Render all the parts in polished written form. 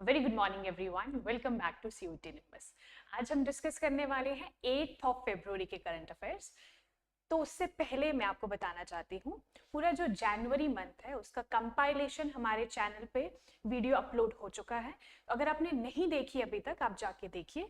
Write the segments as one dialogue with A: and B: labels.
A: Very good morning everyone, welcome back to CUET Nimbus. आज हम discuss करने वाले हैं 8 फरवरी के करंट अफेयर्स। तो उससे पहले मैं आपको बताना चाहती हूँ, पूरा जो जनवरी मंथ है उसका कंपाइलेशन हमारे चैनल पे वीडियो अपलोड हो चुका है। अगर आपने नहीं देखी अभी तक, आप जाके देखिए,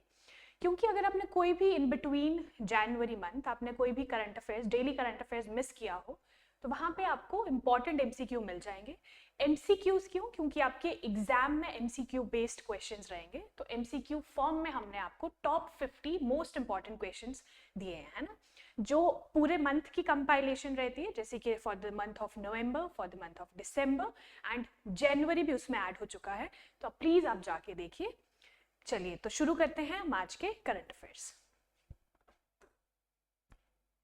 A: क्योंकि अगर आपने कोई भी इन बिटवीन जनवरी मंथ आपने कोई भी current affairs, daily current affairs miss किया हो, तो वहां पे आपको इंपॉर्टेंट MCQ मिल जाएंगे। MCQs क्यों? क्योंकि आपके एग्जाम में MCQ बेस्ड क्वेश्चंस रहेंगे। तो MCQ फॉर्म में हमने आपको टॉप 50 मोस्ट इंपॉर्टेंट क्वेश्चंस दिए हैं, है ना, जो पूरे मंथ की कंपाइलेशन रहती है, जैसे कि for the month of November, for the month of December and January भी उसमें ऐड हो चुका है। तो प्लीज आप जाके देखिए। चलिए तो शुरू करते हैं हम आज के current affairs.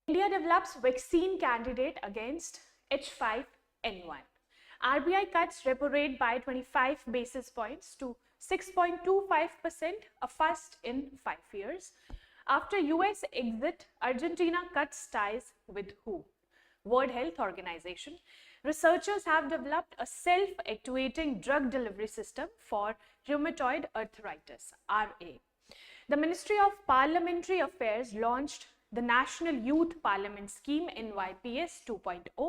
A: India develops vaccine candidate against H5N1. RBI cuts repo rate by 25 basis points to 6.25%, a first in 5 years. After US exit, Argentina cuts ties with WHO? World Health Organization. Researchers have developed a self-actuating drug delivery system for rheumatoid arthritis, RA. The Ministry of Parliamentary Affairs launched the National Youth Parliament Scheme NYPS 2.0.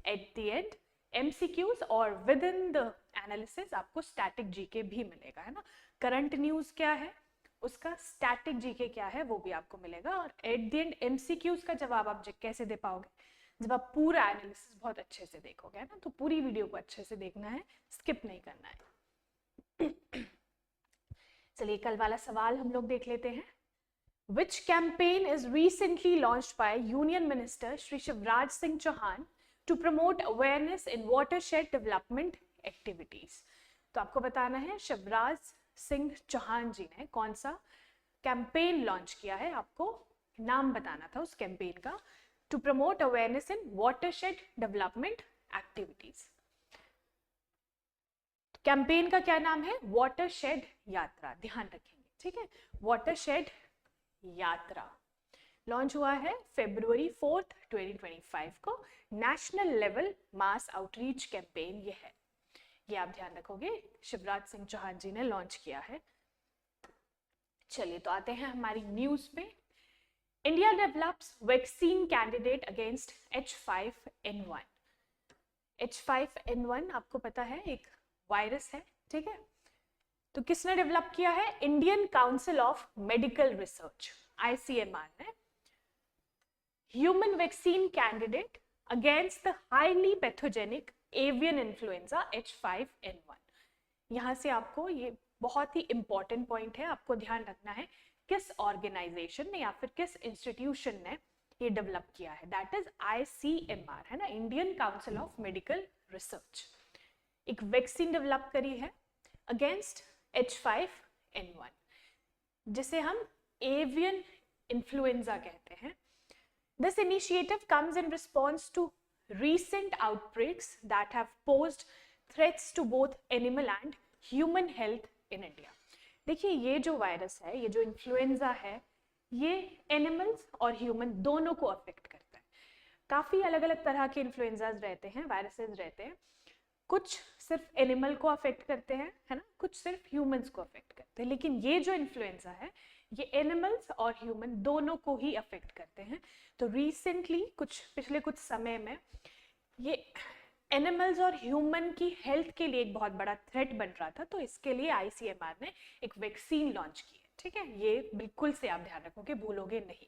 A: At the end, MCQs और within the analysis आपको static GK भी मिलेगा, है ना। Current news क्या है, उसका static GK क्या है, वो भी आपको मिलेगा। और एट द एंड MCQs का जवाब आप कैसे दे पाओगे, जब आप पूरा एनालिसिस बहुत अच्छे से देखोगे, है ना। तो पूरी वीडियो को अच्छे से देखना है, स्किप नहीं करना है। चलिए कल वाला सवाल हम लोग देख लेते हैं। Which campaign is recently launched by Union Minister Shri Shivraj Singh Chauhan to promote awareness in watershed development activities? तो आपको बताना है शिवराज सिंह चौहान जी ने कौन सा कैंपेन लॉन्च किया है, आपको नाम बताना था उस कैंपेन का। To promote awareness in watershed development activities. Campaign का क्या नाम है? वाटरशेड यात्रा, ध्यान रखेंगे, ठीक है। वाटरशेड यात्रा लॉन्च हुआ है February 4, 2025 को। नेशनल लेवल मास आउटरीच कैंपेन ये है, ये आप ध्यान रखोगे, शिवराज सिंह चौहान जी ने लॉन्च किया है। चलिए तो आते हैं हमारी न्यूज पे। India develops vaccine candidate against H5N1। H5N1 आपको पता है एक वायरस है, ठीक है। तो किसने डेवलप किया है? Indian council of medical research, ICMR ने। Human vaccine candidate against the highly pathogenic avian influenza H5N1। यहां से आपको ये बहुत ही इंपॉर्टेंट पॉइंट है, आपको ध्यान रखना है किस ऑर्गेनाइजेशन ने या फिर किस इंस्टीट्यूशन ने ये डेवलप किया है। दैट इज ICMR, है ना, Indian council of medical research. एक वैक्सीन डेवलप करी है अगेंस्ट H5N1, जिसे हम एवियन इन्फ्लुएंजा कहते हैं। This initiative comes in response to recent outbreaks that have posed threats to both animal and human health in India. देखिए ये जो वायरस है, ये जो इन्फ्लुएंजा है, ये एनिमल्स और ह्यूमन दोनों को अफेक्ट करता है। काफी अलग अलग तरह के इन्फ्लुएंजाज रहते हैं, वायरसेस रहते हैं। कुछ सिर्फ एनिमल को अफेक्ट करते हैं, है ना, कुछ सिर्फ ह्यूमंस को अफेक्ट करते हैं। लेकिन ये जो इन्फ्लुएंजा है, ये एनिमल्स और ह्यूमन दोनों को ही अफेक्ट करते हैं। तो रिसेंटली पिछले कुछ समय में ये एनिमल्स और ह्यूमन की हेल्थ के लिए एक बहुत बड़ा थ्रेट बन रहा था। तो इसके लिए ICMR ने एक वैक्सीन लॉन्च की है, ठीक है। ये बिल्कुल से आप ध्यान रखोगे, भूलोगे नहीं।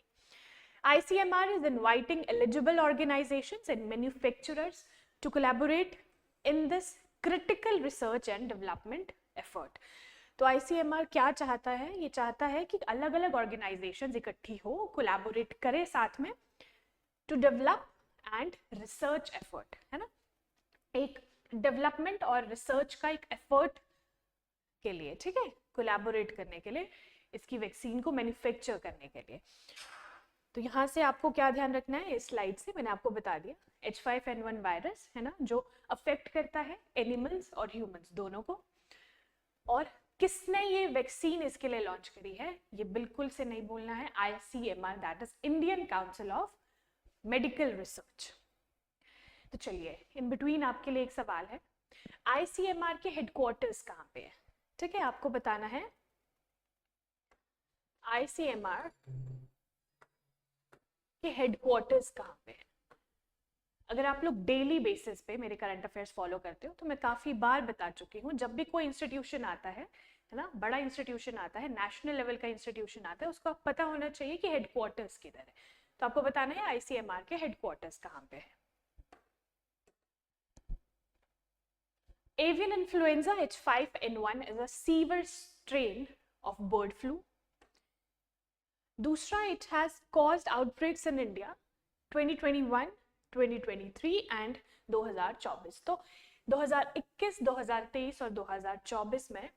A: ICMR is inviting eligible organizations and manufacturers to collaborate in this critical research and development effort. तो ICMR क्या चाहता है? ये चाहता है कि अलग अलग ऑर्गेनाइजेशंस इकट्ठी हो, कोलैबोरेट करें साथ में, to develop and research effort, है ना, एक डेवलपमेंट और रिसर्च का एक एफर्ट के लिए, ठीक है, कोलैबोरेट करने के लिए, इसकी वैक्सीन को मैन्युफैक्चर करने के लिए। तो यहाँ से आपको क्या ध्यान रखना है, इस स्लाइड से मैंने आपको बता दिया। H5N1 वायरस, है ना, जो अफेक्ट करता है एनिमल्स और ह्यूमंस दोनों को। और किसने ये वैक्सीन इसके लिए लॉन्च करी है, ये बिल्कुल से नहीं भूलना है, ICMR, that is Indian council of medical research. तो चलिए इन बिटवीन आपके लिए एक सवाल है, ICMR के हेडक्वार्टर्स कहाँ पे है? ठीक है, आपको बताना है ICMR के हेडक्वार्टर्स कहाँ पे है। अगर आप लोग डेली बेसिस पे मेरे करंट अफेयर्स फॉलो करते हो तो मैं काफी बार बता चुकी हूँ, जब भी कोई इंस्टीट्यूशन आता है ना, बड़ा इंस्टीट्यूशन आता है, नेशनल लेवल का इंस्टीट्यूशन आता है, उसको पता होना चाहिए कि हेडक्वार्टर्स किधर है। तो आपको बताना है ICMR के हेडक्वार्टर्स कहाँ पे है। Avian influenza H5N1 is a severe strain of bird flu. दूसरा, it has caused outbreaks in India 2021, 2023 and 2024. तो 2021, 2023 और 2024 में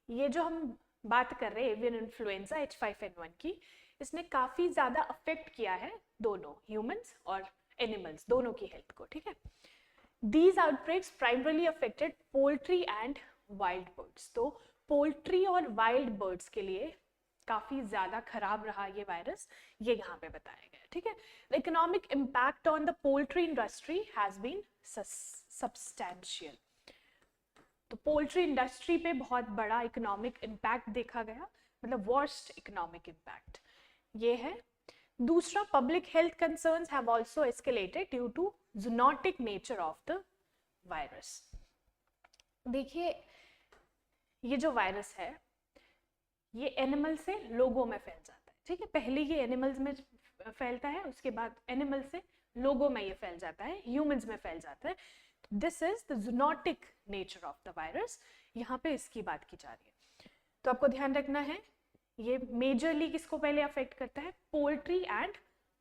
A: ये जो हम बात कर रहे हैं एवियन इन्फ्लुएंजा H5N1 की, इसने काफी ज्यादा अफेक्ट किया है दोनों ह्यूमंस और एनिमल्स दोनों की हेल्थ को, ठीक है। These outbreaks primarily affected poultry and wild birds. तो पोल्ट्री और वाइल्ड बर्ड्स के लिए काफी ज्यादा खराब रहा ये वायरस, ये यहाँ पे बताया गया, ठीक है। The economic impact on the poultry industry has been substantial. तो पोल्ट्री इंडस्ट्री पे बहुत बड़ा इकोनॉमिक इम्पैक्ट देखा गया, मतलब वर्स्ट इकोनॉमिक इम्पैक्ट ये है। दूसरा, public health concerns have also escalated due to zoonotic nature of the virus. देखिए, ये जो वायरस है ये एनिमल से लोगों में फैल जाता है, ठीक है। पहले ये एनिमल्स में फैलता है, उसके बाद एनिमल से लोगों में ये फैल जाता है, ह्यूमंस में फैल जाता है। This is the zoonotic nature of the virus, यहाँ पे इसकी बात की जा रही है। तो आपको ध्यान रखना है, ये मेजरली किसको पहले अफेक्ट करता है, पोल्ट्री एंड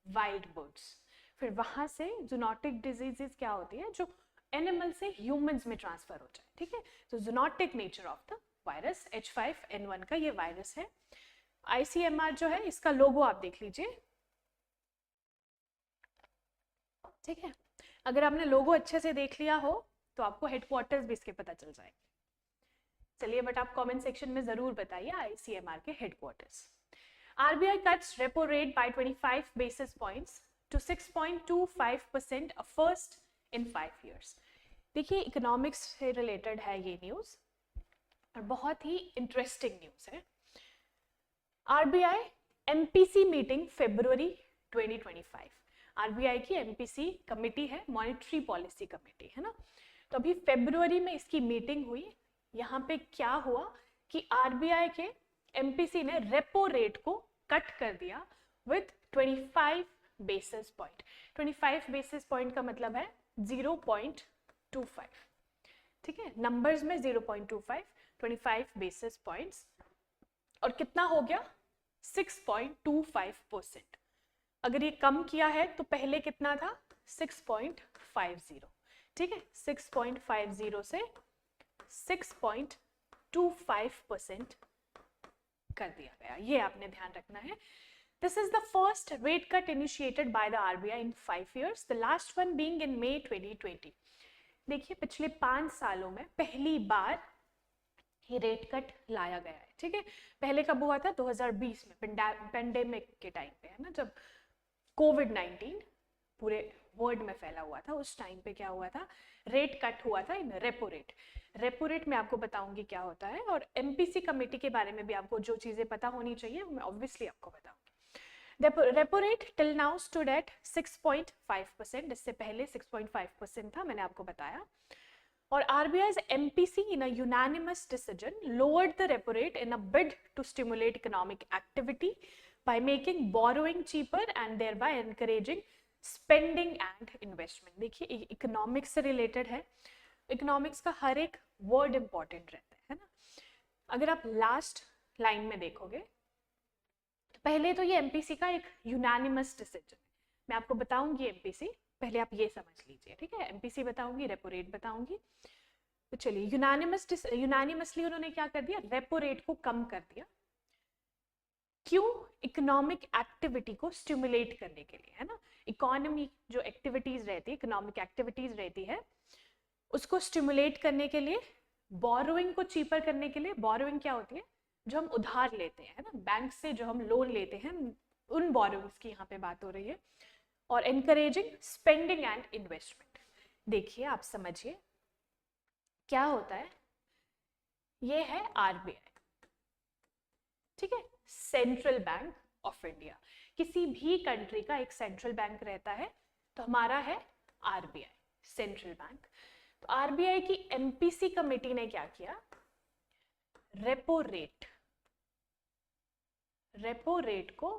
A: वाइल्ड बर्ड्स। फिर वहां से जूनोटिक डिजीजेस क्या होती है, जो एनिमल से ह्यूमंस में ट्रांसफर हो जाए, ठीक है। तो zoonotic nature of the virus H5N1 का ये वायरस है। ICMR जो है, इसका लोगो आप देख लीजिए, ठीक है। अगर आपने लोगो अच्छे से देख लिया हो तो आपको हेडक्वार्टर्स भी इसके पता चल जाएंगे। चलिए, बट आप कमेंट सेक्शन में जरूर बताइए ICMR के headquarters. RBI cuts repo rate by 25 basis points to 6.25%, a first in 5 years. देखिए, इकोनॉमिक्स से रिलेटेड है ये न्यूज और बहुत ही इंटरेस्टिंग न्यूज है। RBI MPC मीटिंग फरवरी 2025। RBI की MPC कमेटी है, मॉनेटरी पॉलिसी कमेटी है ना। तो अभी फरवरी में इसकी मीटिंग हुई। यहाँ पे क्या हुआ कि RBI के MPC ने रेपो रेट को कट कर दिया with 25 basis point. 25 basis point का मतलब है 0.25, ठीक है। नंबर्स में 0.25, 25 बेसिस पॉइंट्स, और कितना हो गया 6.25%। अगर ये कम किया है तो पहले कितना था 6.50, ठीक है। 6.50 से 6.25% कर दिया गया, ये आपने ध्यान रखना है। This is the first rate cut initiated by the RBI in 5 years, the last one being in May 2020. देखिए, पिछले 5 सालों में पहली बार ये रेट कट लाया गया है, ठीक है। पहले कब हुआ था, 2020 में पेंडेमिक के टाइम पे, है ना, जब कोविड-19 पूरे वर्ल्ड में फैला हुआ था, उस टाइम पे क्या हुआ था, रेट कट हुआ था in repo rate. Repo rate में आपको बताऊंगी क्या होता है, और MPC कमेटी के बारे में भी आपको जो चीजें पता होनी चाहिए मैं ऑब्वियसली आपको बताऊंगी। Repo rate till now stood at 6.5%, इससे पहले 6.5% था, मैंने आपको बताया। और RBI's MPC in a unanimous decision lowered the repo rate in a bid to stimulate economic activity by making borrowing cheaper and thereby encouraging spending and investment. देखिए, economics से related है, इकोनॉमिक्स का हर एक वर्ड इंपॉर्टेंट रहता है ना। अगर आप लास्ट लाइन में देखोगे तो पहले तो ये MPC का एक यूनानिमस डिसीजन, मैं आपको बताऊंगी MPC, पहले आप ये समझ लीजिए, ठीक है। MPC बताऊंगी, रेपो रेट बताऊंगी। तो चलिए, यूनानिमसली उन्होंने क्या कर दिया, रेपो रेट को कम कर दिया। क्यों, इकोनॉमिक एक्टिविटी को स्टिमुलेट करने के लिए, है ना। इकोनॉमी जो एक्टिविटीज रहती है, इकोनॉमिक एक्टिविटीज रहती है, उसको स्टिमुलेट करने के लिए, बोरोइंग को चीपर करने के लिए। बोरोइंग क्या होती है, जो हम उधार लेते हैं ना, बैंक से जो हम लोन लेते हैं, उन बोरोइंग्स की यहाँ पे बात हो रही है। और एनकरेजिंग स्पेंडिंग एंड इन्वेस्टमेंट। देखिए, आप समझिए क्या होता है, ये है आरबीआई, ठीक है, सेंट्रल बैंक ऑफ इंडिया। किसी भी कंट्री का एक सेंट्रल बैंक रहता है, तो हमारा है आरबीआई, सेंट्रल बैंक। तो आरबीआई की एमपीसी कमेटी ने क्या किया, रेपो रेट को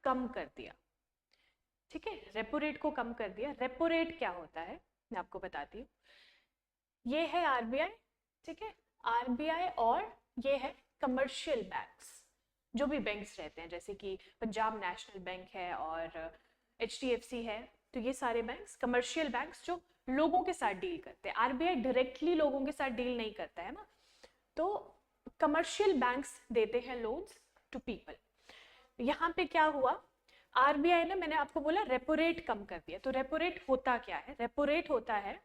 A: कम कर दिया, ठीक है, रेपो रेट को कम कर दिया। रेपो रेट क्या होता है मैं आपको बताती हूँ। ये है आरबीआई, ठीक है, आरबीआई, और ये है कमर्शियल बैंक्स, जो भी बैंक्स रहते हैं, जैसे कि पंजाब नेशनल बैंक है और एचडीएफसी है। तो ये सारे बैंक्स, कमर्शियल बैंक्स जो लोगों के साथ डील करते हैं। आरबीआई डायरेक्टली लोगों के साथ डील नहीं करता है ना, तो कमर्शियल बैंक्स देते हैं लोन्स टू पीपल। यहाँ पे क्या हुआ, आरबीआई ने, मैंने आपको बोला रेपो रेट कम कर दिया। तो रेपो रेट होता क्या है, रेपो रेट होता है,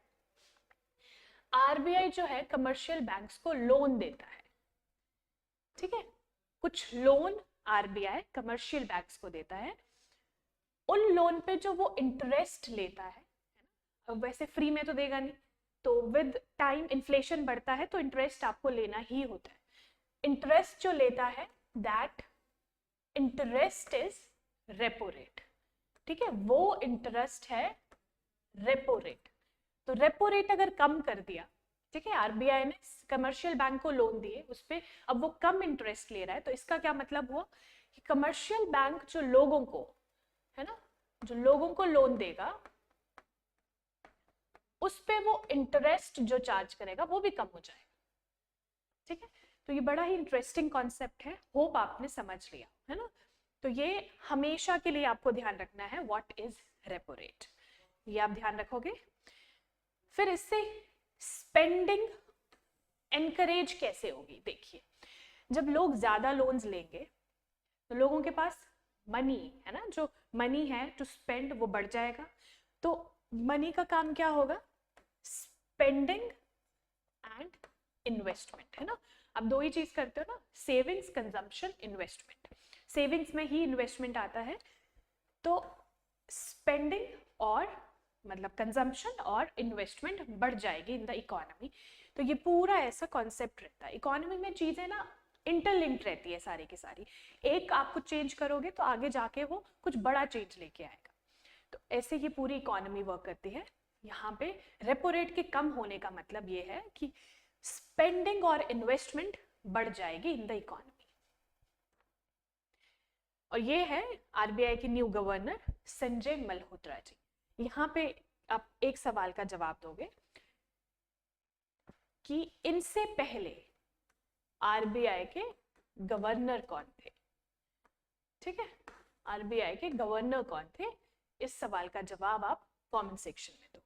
A: आरबीआई जो है कमर्शियल बैंक्स को लोन देता है, ठीक है, कुछ लोन आरबीआई कमर्शियल बैंक्स को देता है। उन लोन पे जो वो इंटरेस्ट लेता है, अब वैसे फ्री में तो देगा नहीं, तो विद टाइम इन्फ्लेशन बढ़ता है तो इंटरेस्ट आपको लेना ही होता है। इंटरेस्ट जो लेता है, that interest is repo rate, ठीक है, वो इंटरेस्ट है रेपो रेट। तो रेपो रेट अगर कम कर दिया, ठीक है, आरबीआई ने कमर्शियल बैंक को लोन दिए, उस पे अब वो कम इंटरेस्ट ले रहा है, तो इसका क्या मतलब हुआ कि कमर्शियल बैंक जो लोगों को, है ना, जो लोगों को लोन देगा, उस पे वो इंटरेस्ट जो चार्ज करेगा वो भी कम हो जाएगा, ठीक है। तो ये बड़ा ही इंटरेस्टिंग कॉन्सेप्ट है, होप आपने समझ लिया, है ना। तो ये हमेशा के लिए आपको ध्यान रखना है, व्हाट इज रेपो रेट, ये आप ध्यान रखोगे। फिर इससे स्पेंडिंग एनकरेज कैसे होगी, देखिए, जब लोग ज्यादा लोन्स लेंगे तो लोगों के पास मनी है ना, जो मनी है टू स्पेंड वो बढ़ जाएगा। तो मनी का काम क्या होगा, स्पेंडिंग एंड इन्वेस्टमेंट, है ना। आप दो ही चीज करते हो ना, सेविंग्स, कंजम्पशन, इन्वेस्टमेंट। सेविंग्स में ही इन्वेस्टमेंट आता है, तो स्पेंडिंग और मतलब कंजम्पशन और इन्वेस्टमेंट बढ़ जाएगी इन द इकोनॉमी। तो ये पूरा ऐसा कॉन्सेप्ट रहता है। इकोनॉमी में चीजें ना इंटरलिंक्ड रहती है सारी की सारी, एक आप कुछ चेंज करोगे तो आगे जाके वो कुछ बड़ा चेंज लेके आएगा। तो ऐसे ये पूरी इकोनॉमी वर्क करती है। यहाँ पे रेपो रेट के कम होने का मतलब ये है कि स्पेंडिंग और इन्वेस्टमेंट बढ़ जाएगी इन द इकोनॉमी। और ये है आरबीआई के न्यू गवर्नर संजय मल्होत्रा जी। यहाँ पे आप एक सवाल का जवाब दोगे कि इनसे पहले आरबीआई के गवर्नर कौन थे, ठीक है, आरबीआई के गवर्नर कौन थे, इस सवाल का जवाब आप कमेंट सेक्शन में दो।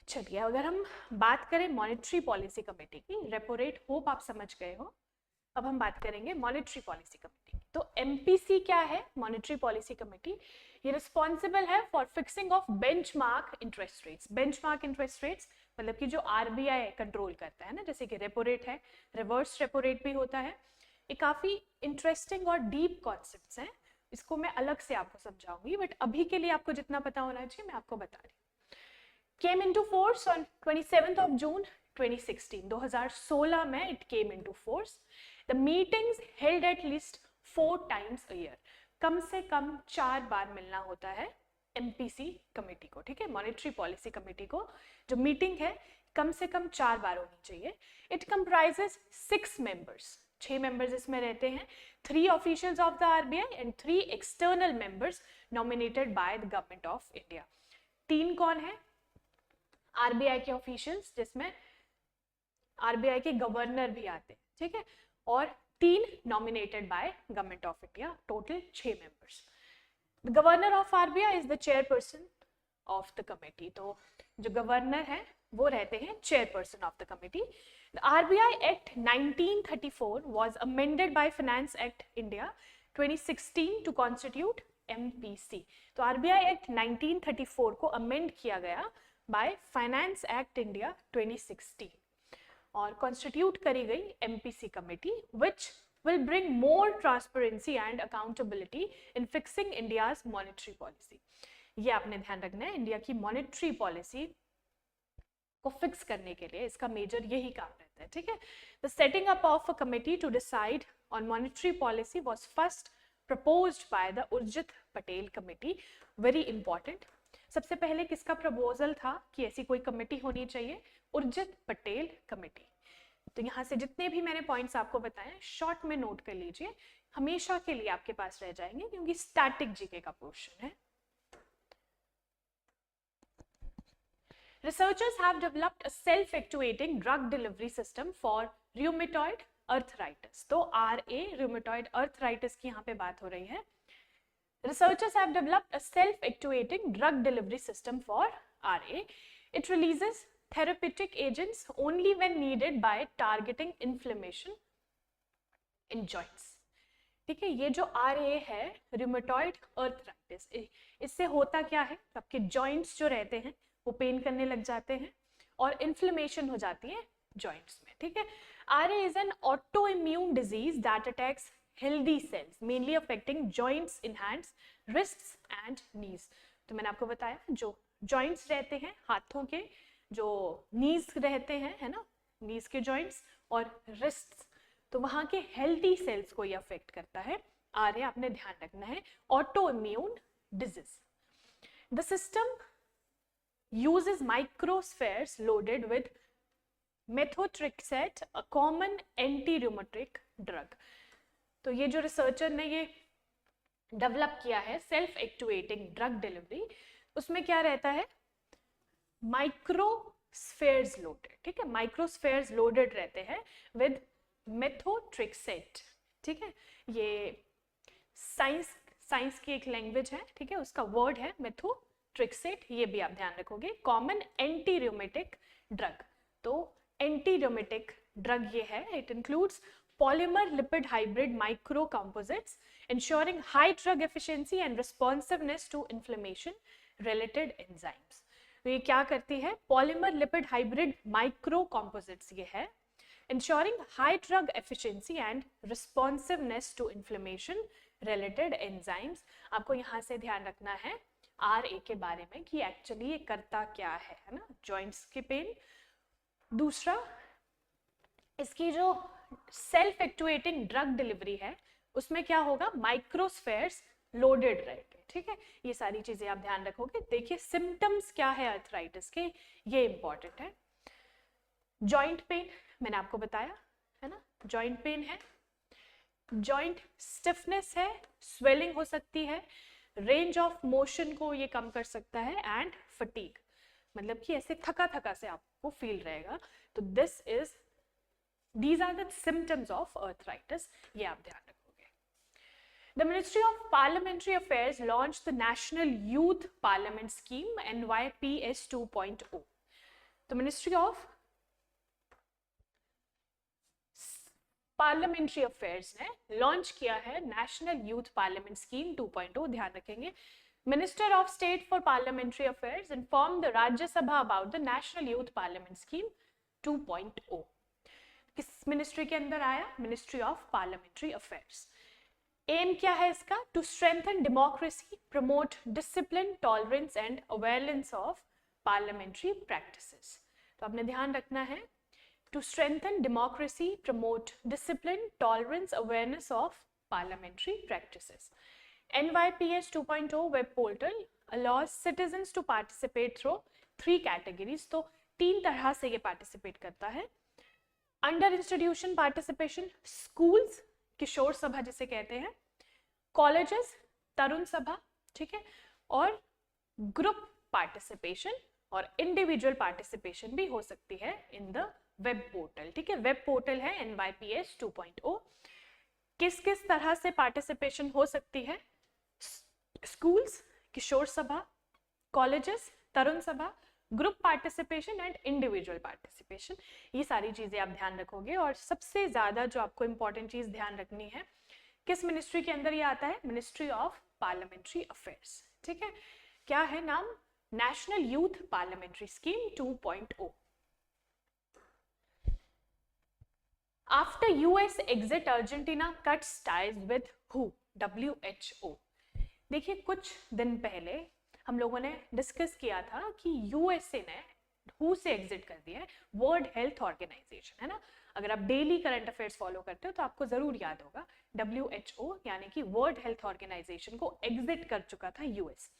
A: चलिए, अगर हम बात करें मॉनेटरी पॉलिसी कमेटी की, रेपो रेट होप आप समझ गए हो, अब हम बात करेंगे मॉनेटरी पॉलिसी कमेटी। तो एमपीसी क्या है, मॉनेटरी पॉलिसी कमेटी, ये रिस्पॉन्सिबल है for fixing of benchmark interest rates. Benchmark interest rates मतलब कि जो आरबीआई कंट्रोल करता है ना, जैसे कि रेपो रेट है, रिवर्स रेपो रेट भी होता है। ये काफी इंटरेस्टिंग और डीप कॉन्सेप्ट्स हैं, इसको मैं अलग से आपको समझाऊंगी, बट अभी के लिए आपको जितना पता होना चाहिए मैं आपको बता रही हूँ। Came into force on 27th of June 2016. 2016 में it came into force. The meetings held at least 4 times a year. कम से कम 4 बार मिलना होता है एमपीसी कमेटी को, ठीक है, मॉनेटरी पॉलिसी कमेटी को जो मीटिंग है कम से कम 4 बार होनी चाहिए। इट कंप्राइजेस 6 मेंबर्स, 6 मेंबर्स इसमें रहते हैं, 3 officials of the RBI and 3 external members nominated by the government of India. 3 कौन है, आरबीआई के ऑफिशियल्स, जिसमें आरबीआई के गवर्नर भी आते हैं, ठीक है, और 3 nominated by government of India, total 6 members. The governor of RBI is the chairperson of the committee. तो जो गवर्नर है वो रहते हैं chairperson of the committee. The RBI act 1934 was amended by finance act India 2016 to constitute MPC. तो RBI act 1934 को amend किया गया बाय फाइनेंस एक्ट इंडिया 2016 और कॉन्स्टिट्यूट करी गई MPC committee, which will bring more transparency and accountability in fixing India's monetary policy. ये आपने ध्यान रखना है, इंडिया की मॉनेटरी पॉलिसी को फिक्स करने के लिए इसका मेजर यही काम रहता है, ठीक है। The setting up of a committee to decide on monetary policy was first proposed by the Urjit Patel committee. Very important, सबसे पहले किसका प्रपोजल था कि ऐसी कोई कमेटी होनी चाहिए? उर्जित पटेल कमेटी। तो यहाँ से जितने भी मैंने पॉइंट्स आपको बताए शॉर्ट में नोट कर लीजिए, हमेशा के लिए आपके पास रह जाएंगे क्योंकि स्टैटिक जीके का पोर्शन है। Researchers have developed a self-actuating drug delivery system for rheumatoid arthritis. तो RA rheumatoid arthritis की यहाँ पे बात हो रही है। Researchers have developed a self-actuating drug delivery system for RA. It releases therapeutic agents only when needed by targeting inflammation in joints. ठीक है, ये जो RA है rheumatoid arthritis, इससे होता क्या है? आपके joints जो रहते हैं वो पेन करने लग जाते हैं और इन्फ्लेमेशन हो जाती है जॉइंट्स में, ठीक है। RA is an auto immune disease that attacks healthy cells mainly affecting joints in hands, wrists and knees. तो मैंने आपको बताया जो जॉइंट्स रहते हैं हाथों के, जो नीज रहते हैं, है ना, नीज के जॉइंट्स और रिस्ट्स, तो वहां के हेल्दी सेल्स को ये अफेक्ट करता है। RA आपने ध्यान रखना है, auto immune disease. The system uses microspheres loaded with methotrexate, a common anti-rheumatic drug. तो ये जो रिसर्चर ने ये डेवलप किया है सेल्फ एक्चुएटिंग ड्रग डिलीवरी, उसमें क्या रहता है? माइक्रोस्फेयर्स लोडेड, ठीक है, माइक्रोस्फेयर्स लोडेड रहते हैं विद मेथोट्रेक्सेट, ठीक है। ये साइंस की एक लैंग्वेज है, ठीक है, उसका वर्ड है मेथोट्रेक्सेट, ये भी आप ध्यान रखोगे। कॉमन एंटी र्यूमेटिक ड्रग, तो एंटी र्यूमेटिक ड्रग ये है, it includes polymer lipid hybrid micro composites ensuring high drug efficiency and responsiveness to inflammation related enzymes. तो ये क्या करती है? Polymer lipid hybrid micro composites ये है, ensuring high drug efficiency and responsiveness to inflammation related enzymes. आपको यहाँ से ध्यान रखना है RA के बारे में कि एक्चुअली ये करता क्या है ना, जॉइंट्स की पेन। दूसरा, इसकी जो सेल्फ एक्चुएटिंग ड्रग डिलीवरी है उसमें क्या होगा? माइक्रोस्फेयर्स लोडेड रहेंगे, ठीक है। ये सारी चीजें आप ध्यान रखोगे। देखिए सिम्टम्स क्या है अर्थराइटिस के, ये इंपॉर्टेंट है। जॉइंट पेन मैंने आपको बताया है ना, जॉइंट पेन है, जॉइंट स्टिफनेस है, स्वेलिंग हो सकती है, रेंज ऑफ मोशन को ये कम कर सकता है, एंड फटीग, मतलब कि ऐसे थका थका से आपको फील रहेगा। तो these are the symptoms of arthritis, ये आप ध्यान रखोगे। The Ministry of Parliamentary Affairs launched the National Youth Parliament Scheme NYPS 2.0. तो Ministry of Parliamentary Affairs ने लॉन्च किया है National Youth Parliament Scheme 2.0, ध्यान रखेंगे। Minister of State for Parliamentary Affairs informed the Rajya Sabha about the National Youth Parliament Scheme 2.0. किस ministry के अंदर आया? Ministry of parliamentary affairs. Aim क्या है इसका? To strengthen democracy, promote discipline, tolerance and awareness of parliamentary practices. तो आपने ध्यान रखना है, to strengthen democracy, promote discipline, tolerance, awareness of parliamentary practices. NYPS 2.0 web portal allows citizens to participate through 3 categories. तो 3 तरह से ये पार्टिसिपेट करता है। अंडर इंस्टीट्यूशन पार्टिसिपेशन, स्कूल्स, किशोर सभा जिसे कहते हैं, कॉलेजेस, तरुण सभा, ठीक है, और ग्रुप पार्टिसिपेशन और इंडिविजुअल पार्टिसिपेशन भी हो सकती है इन द वेब पोर्टल, ठीक है। वेब पोर्टल है NYPS 2.0। किस किस तरह से पार्टिसिपेशन हो सकती है? स्कूल्स, किशोर सभा, कॉलेजेस, तरुण सभा, group participation and individual participation, ये सारी चीजें आप ध्यान रखोगे। और सबसे ज्यादा जो आपको इंपॉर्टेंट चीज ध्यान रखनी है, किस मिनिस्ट्री के अंदर ये आता है? मिनिस्ट्री ऑफ पार्लियामेंट्री अफेयर्स, ठीक है। क्या है नाम? National youth parliamentary scheme 2.0। After US exit, Argentina cuts ties with who? WHO। देखिए कुछ दिन पहले हम लोगों ने डिस्कस किया था कि USA ने हु से एग्जिट कर दिया है, वर्ल्ड हेल्थ ऑर्गेनाइजेशन, है ना। अगर आप डेली करंट अफेयर्स फॉलो करते हो तो आपको जरूर याद होगा WHO यानी कि वर्ल्ड हेल्थ ऑर्गेनाइजेशन को एग्जिट कर चुका था यूएस।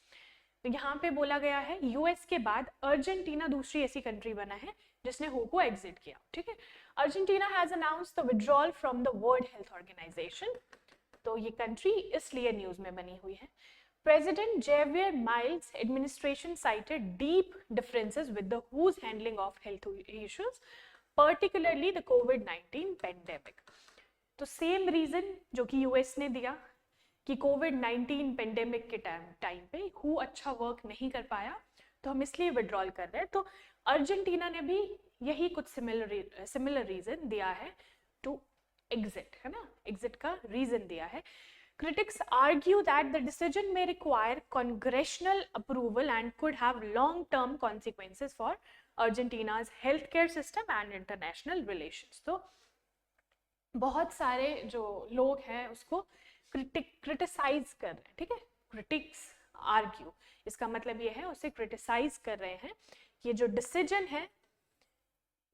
A: तो यहाँ पे बोला गया है यूएस के बाद अर्जेंटीना दूसरी ऐसी कंट्री बना है जिसने हु को एग्जिट किया, ठीक है। Argentina has announced the withdrawal from the World Health Organization, तो ये कंट्री इसलिए न्यूज में बनी हुई है। President Javier Mills' administration cited deep differences with the WHO's handling of health issues, particularly the COVID-19 pandemic. तो सेम रीजन जो कि यूएस ने दिया कि कोविड-19 पेंडेमिक के टाइम पे हु अच्छा वर्क नहीं कर पाया तो हम इसलिए विड्रॉल कर रहे हैं, तो अर्जेंटीना ने भी यही कुछ सिमिलर रीजन दिया है टू एग्जिट, है ना, एग्जिट का रीजन दिया है। Critics argue that the decision may require congressional approval and could have long-term consequences for Argentina's healthcare system and international relations. तो बहुत सारे जो लोग हैं उसको क्रिटिसाइज कर रहे हैं, ठीक है, क्रिटिक्स आर्ग्यू, इसका मतलब ये है उसे क्रिटिसाइज कर रहे हैं, ये जो डिसीजन है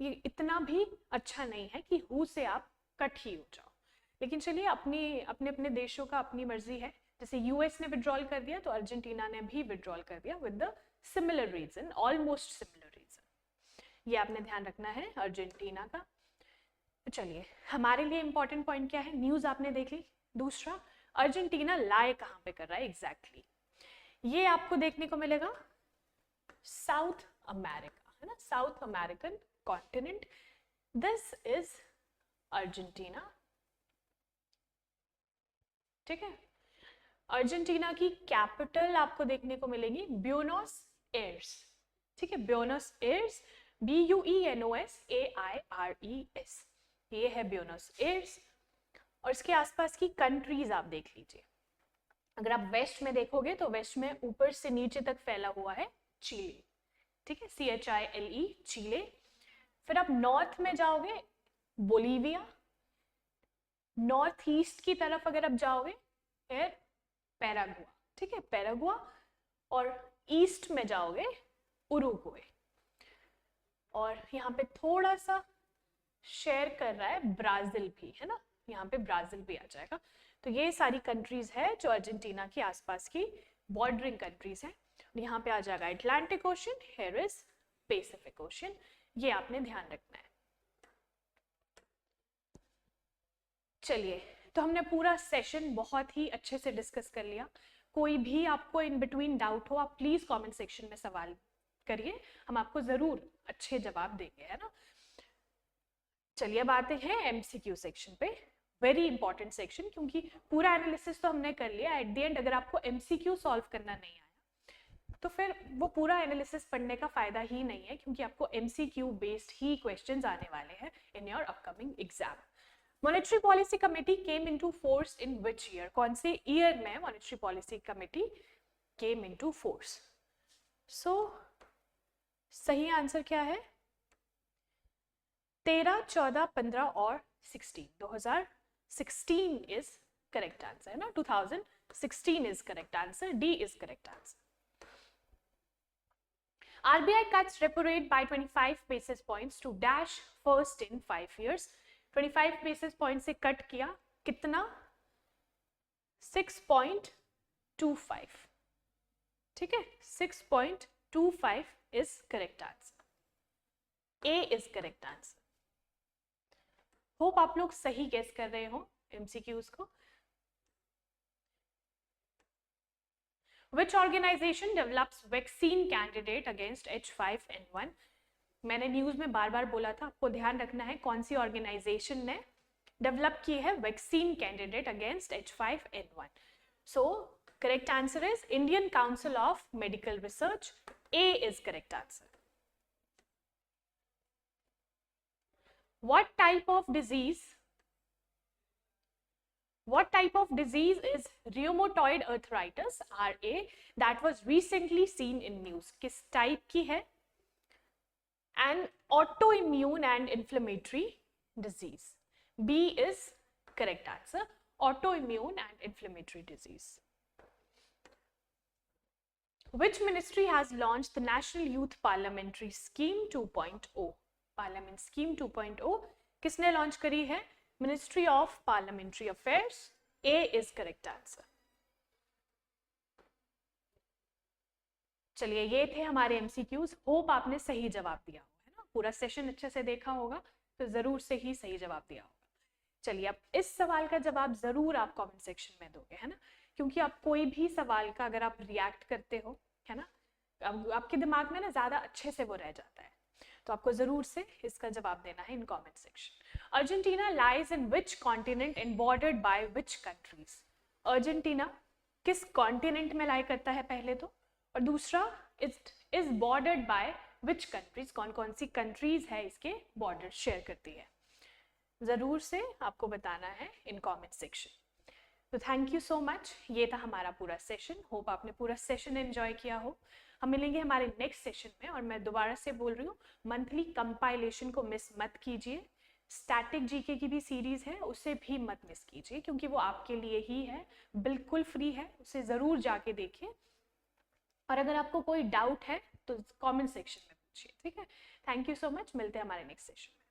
A: ये इतना भी अच्छा नहीं है कि हु से आप कट ही हो जाओ। लेकिन चलिए अपने अपने देशों का अपनी मर्जी है, जैसे यूएस ने विड्रॉल कर दिया तो अर्जेंटीना ने भी विड्रॉल कर दिया with the similar reason, almost similar reason, ये आपने ध्यान रखना है अर्जेंटीना का। तो चलिए हमारे लिए इंपॉर्टेंट पॉइंट क्या है, न्यूज आपने देख ली। दूसरा, अर्जेंटीना लाए कहाँ पे कर रहा है एग्जैक्टली, ये आपको देखने को मिलेगा साउथ अमेरिका, है ना, south American continent, this is Argentina, ठीक है। अर्जेंटीना की कैपिटल आपको देखने को मिलेगी ब्यूनोस एयर्स, ठीक है, ब्यूनोस एयर्स, BUENOSAIRES, ये है ब्यूनोस एयर्स। और इसके आसपास की कंट्रीज आप देख लीजिए, अगर आप वेस्ट में देखोगे तो वेस्ट में ऊपर से नीचे तक फैला हुआ है चिले, ठीक है, CHILE, चिले। फिर आप नॉर्थ में जाओगे बोलीविया, नॉर्थ ईस्ट की तरफ अगर आप जाओगे फिर पैरागुआ, ठीक है, पैरागुआ, और ईस्ट में जाओगे उरुग्वे, और यहाँ पे थोड़ा सा शेयर कर रहा है ब्राजील भी, है ना, यहाँ पे ब्राजील भी आ जाएगा। तो ये सारी कंट्रीज है जो अर्जेंटीना के आसपास की बॉर्डरिंग कंट्रीज है। यहाँ पे आ जाएगा Atlantic ocean, here is Pacific ocean, ये आपने ध्यान रखना है। चलिए तो हमने पूरा सेशन बहुत ही अच्छे से डिस्कस कर लिया। कोई भी आपको इन बिटवीन डाउट हो आप प्लीज कमेंट सेक्शन में सवाल करिए, हम आपको जरूर अच्छे जवाब देंगे, है ना। चलिए अब आते हैं MCQ सेक्शन पे, वेरी इंपॉर्टेंट सेक्शन, क्योंकि पूरा एनालिसिस तो हमने कर लिया, एट द एंड अगर आपको MCQ सॉल्व करना नहीं आया तो फिर वो पूरा एनालिसिस पढ़ने का फायदा ही नहीं है, क्योंकि आपको MCQ बेस्ड ही क्वेश्चंस आने वाले हैं in your upcoming exam. Monetary policy committee came into force in which year, कौन से ईयर में monetary policy committee came into force? So सही आंसर क्या है? 13, 14, 15 और 16, 2016 इज करेक्ट आंसर, है ना, 2016 is correct answer, D is correct answer. RBI cuts repo rate by 25 basis points to dash first in 5 years. 25 basis points से cut किया कितना? 6.25, ठीक है, 6.25 is correct answer. A is correct answer. Hope आप लोग सही गेस कर रहे हो MCQs को। Which organization develops vaccine candidate against H5N1? मैंने न्यूज में बार बार बोला था, आपको ध्यान रखना है कौन सी ऑर्गेनाइजेशन ने डेवलप की है vaccine candidate against H5N1। So correct answer is Indian council of medical research, A is correct answer. What type of disease is rheumatoid arthritis, RA, that was recently seen in news? किस type की है? An autoimmune and inflammatory disease. B is correct answer, autoimmune and inflammatory disease. Which ministry has launched the National Youth Parliamentary Scheme 2.0? Parliament Scheme 2.0 किसने launch करी है? Ministry of Parliamentary Affairs. A is correct answer. चलिए ये थे हमारे MCQs. Hope आपने सही जवाब दिया होगा, है ना? पूरा सेशन अच्छे से देखा होगा तो जरूर से ही सही जवाब दिया होगा. चलिए अब इस सवाल का जवाब जरूर आप कमेंट सेक्शन में दोगे, है ना? क्योंकि आप कोई भी सवाल का अगर आप रिएक्ट करते हो, है ना, आपके दिमाग में ना ज्यादा अच्छे से वो रह जाता है. तो आपको जरूर से इसका जवाब देना है in comment section. Argentina lies in which continent and bordered by which countries? Argentina किस कॉन्टिनेंट में लाई करता है पहले तो, और दूसरा is bordered by which countries, कौन कौन सी कंट्रीज है इसके बॉर्डर शेयर करती है. जरूर से आपको बताना है इन कमेंट सेक्शन. तो थैंक यू सो मच. ये था हमारा पूरा सेशन. होप आपने पूरा सेशन एंजॉय किया हो. हम मिलेंगे हमारे नेक्स्ट सेशन में. और मैं दोबारा से बोल रही हूँ, मंथली कंपाइलेशन को मिस मत कीजिए. स्टैटिक जीके की भी सीरीज है, उसे भी मत मिस कीजिए क्योंकि वो आपके लिए ही है, बिल्कुल फ्री है. उसे जरूर जाके देखिए. और अगर आपको कोई डाउट है तो कमेंट सेक्शन में पूछिए, ठीक है? Thank you so much. मिलते हैं हमारे नेक्स्ट सेशन में.